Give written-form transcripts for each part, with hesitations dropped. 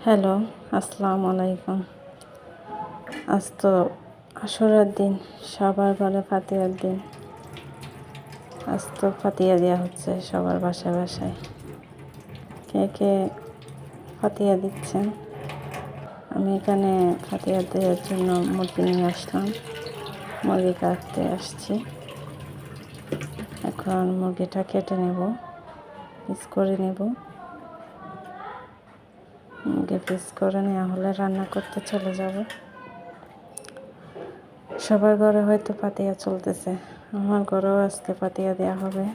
Hello, আসসালামু আলাইকুম। আজ তো আশুরার দিন, সবার ঘরে ফাতিহার দিন। আজ তো ফাতিহা দেওয়া হচ্ছে সবার বাসায় বাসায়। কে কে ফাতিহা দিচ্ছেন? আমি এখানে ফাতিহা দেওয়ার জন্য মুরগি নিয়ে আসলাম। মুরগি কাটতে আসছি। এখন মুরগিটা কেটে নেব, পিস করে নেব। মুরগি পিস করে নেওয়া হলে রান্না করতে চলে যাব। সবার ঘরে হয়তো ফাতিহা চলতেছে, আমার ঘরেও আজকে ফাতিহা দেওয়া হবে।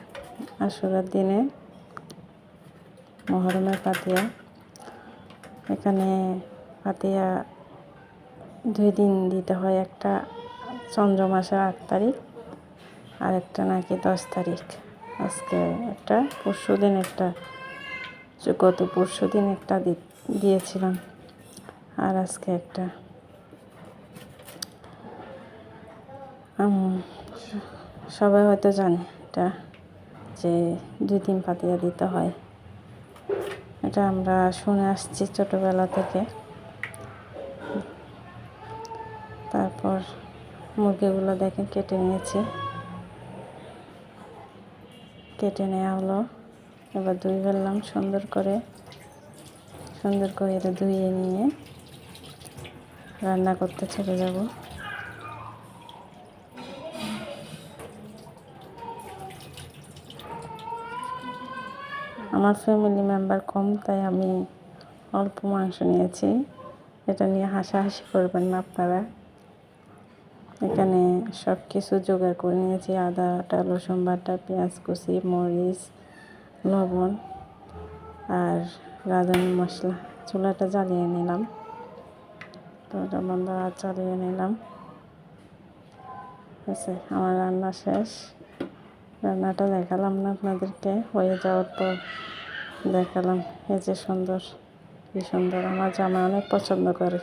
আশুরার দিনে মুহররমের ফাতিহা। এখানে ফাতিহা 2 দিন দিতে হয়, একটা চন্দ্র মাসের 8 তারিখ আর একটা নাকি 10 তারিখ। আজকে একটা, পরশুদিন একটা, গত পরশুদিন একটা দিয়েছিলাম, আর আজকে একটা। সবাই হয়তো জানে এটা, যে 2 দিন ফাতিহা দিতে হয়। এটা আমরা শুনে আসছি ছোটোবেলা থেকে। তারপর মুরগিগুলো দেখেন কেটে নিয়েছি, কেটে নেওয়া হলো। এবার ধুয়ে ফেললাম সুন্দর করে এটা ধুয়ে নিয়ে রান্না করতে চলে যাব। আমার ফ্যামিলি মেম্বার কম, তাই আমি অল্প মাংস নিয়েছি। এটা নিয়ে হাসাহাসি করবেন না আপনারা। এখানে সব কিছু জোগাড় করে নিয়েছি: আদা বাটা, রসুন বাটা, পেঁয়াজ কুচি, মরিচ, লবণ আর রাঁধুনি মশলা। চুলাটা জ্বালিয়ে নিলাম, চুলাটা বন্ধ আর জ্বালিয়ে নিলাম। আচ্ছা, আমার রান্না শেষ। রান্নাটা দেখালাম না আপনাদেরকে, হয়ে যাওয়ার পর দেখালাম। এই যে সুন্দর, কি সুন্দর, আমার জামাই অনেক পছন্দ করে।